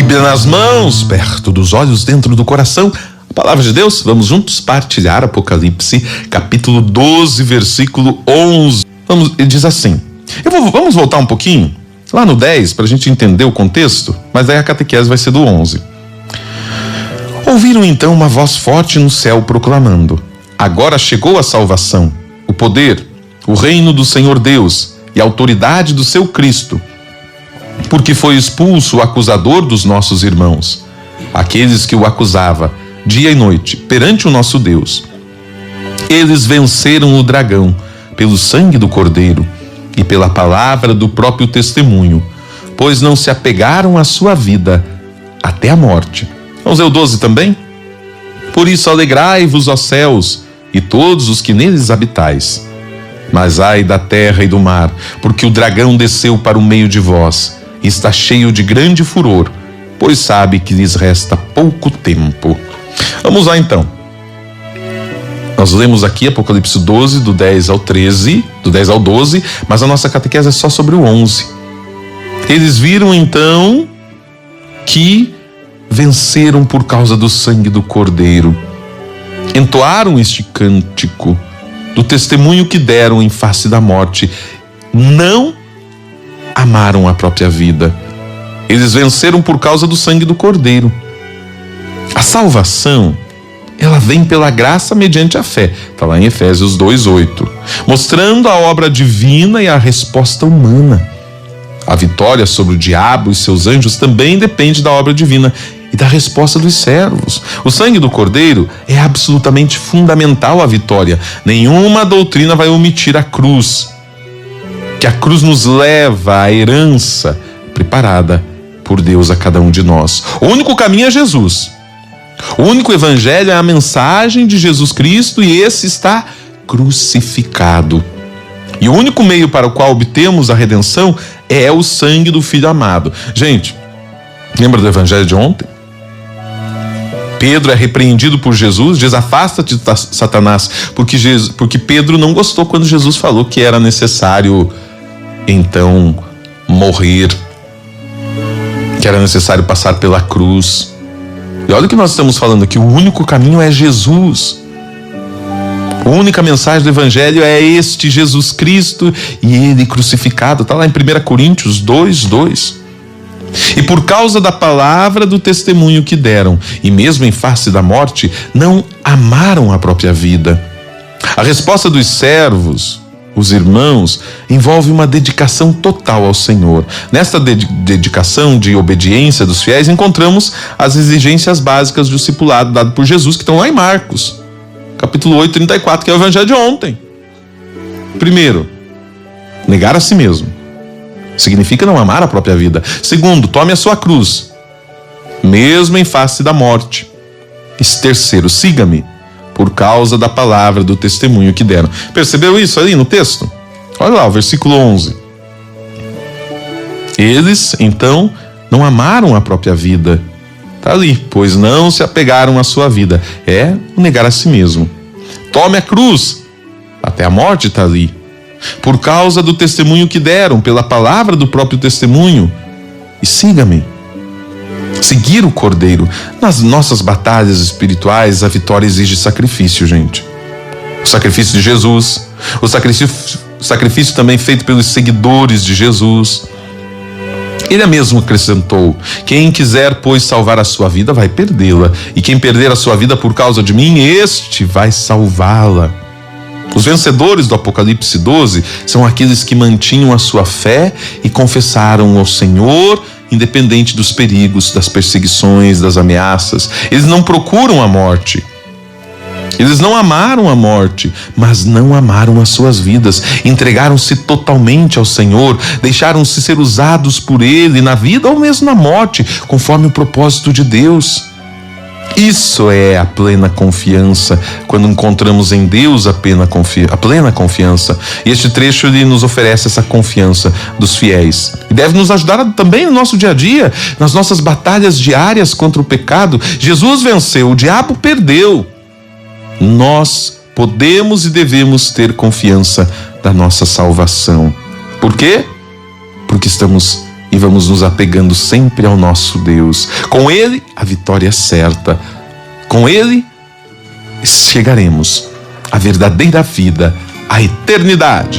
Bíblia nas mãos, perto dos olhos, dentro do coração. A palavra de Deus, vamos juntos partilhar Apocalipse, capítulo 12, versículo 11. Ele diz assim, vamos voltar um pouquinho, lá no 10, para a gente entender o contexto, mas daí a catequese vai ser do 11. Ouviram então uma voz forte no céu proclamando: agora chegou a salvação, o poder, o reino do Senhor Deus e a autoridade do seu Cristo, porque foi expulso o acusador dos nossos irmãos, aqueles que o acusava dia e noite perante o nosso Deus. Eles venceram o dragão pelo sangue do Cordeiro e pela palavra do próprio testemunho, pois não se apegaram à sua vida até a morte. Vamos ler o 12 também? Por isso alegrai-vos, ó céus, e todos os que neles habitais. Mas ai da terra e do mar, porque o dragão desceu para o meio de vós, e está cheio de grande furor, pois sabe que lhes resta pouco tempo. Vamos lá então. Nós lemos aqui Apocalipse 12, do 10 ao 13, do 10 ao 12, mas a nossa catequese é só sobre o 11. Eles viram então que venceram por causa do sangue do Cordeiro. Entoaram este cântico do testemunho que deram em face da morte. Não amaram a própria vida. Eles venceram por causa do sangue do Cordeiro. A salvação, ela vem pela graça mediante a fé. Está lá em Efésios 2:8. Mostrando a obra divina e a resposta humana. A vitória sobre o diabo e seus anjos também depende da obra divina e da resposta dos servos. O sangue do Cordeiro é absolutamente fundamental à vitória. Nenhuma doutrina vai omitir a cruz. Que a cruz nos leva à herança preparada por Deus a cada um de nós. O único caminho é Jesus. O único evangelho é a mensagem de Jesus Cristo e esse está crucificado. E o único meio para o qual obtemos a redenção é o sangue do Filho amado. Gente, lembra do evangelho de ontem? Pedro é repreendido por Jesus, diz: afasta-te, Satanás, porque Pedro não gostou quando Jesus falou que era necessário então morrer, que era necessário passar pela cruz. E olha o que nós estamos falando aqui, o único caminho é Jesus. A única mensagem do evangelho é este Jesus Cristo e ele crucificado. Está lá em 1 Coríntios 2:2. E por causa da palavra do testemunho que deram, e mesmo em face da morte, não amaram a própria vida. A resposta dos servos, os irmãos, envolve uma dedicação total ao Senhor. Nesta dedicação de obediência dos fiéis, encontramos as exigências básicas do discipulado dado por Jesus, que estão lá em Marcos, capítulo 8, 34, que é o evangelho de ontem. Primeiro, negar a si mesmo. Significa não amar a própria vida. Segundo, tome a sua cruz, mesmo em face da morte. E terceiro, siga-me, por causa da palavra do testemunho que deram. Percebeu isso ali no texto? Olha lá, o versículo 11. Eles, então, não amaram a própria vida. Está ali, pois não se apegaram à sua vida. É o negar a si mesmo. Tome a cruz, até a morte está ali. Por causa do testemunho que deram, pela palavra do próprio testemunho. E siga-me. Seguir o Cordeiro. Nas nossas batalhas espirituais, a vitória exige sacrifício, gente. O sacrifício de Jesus, o sacrifício também feito pelos seguidores de Jesus. Ele mesmo acrescentou: quem quiser, pois, salvar a sua vida, vai perdê-la. E quem perder a sua vida por causa de mim, este vai salvá-la. Os vencedores do Apocalipse 12 são aqueles que mantinham a sua fé e confessaram ao Senhor, independente dos perigos, das perseguições, das ameaças. Eles não procuram a morte. Eles não amaram a morte, mas não amaram as suas vidas. Entregaram-se totalmente ao Senhor, deixaram-se ser usados por Ele na vida ou mesmo na morte, conforme o propósito de Deus. Isso é a plena confiança, quando encontramos em Deus a plena confiança. E este trecho ele nos oferece essa confiança dos fiéis. E deve nos ajudar também no nosso dia a dia, nas nossas batalhas diárias contra o pecado. Jesus venceu, o diabo perdeu. Nós podemos e devemos ter confiança da nossa salvação. Por quê? Porque estamos e vamos nos apegando sempre ao nosso Deus. Com Ele, a vitória é certa. Com Ele, chegaremos à verdadeira vida, à eternidade.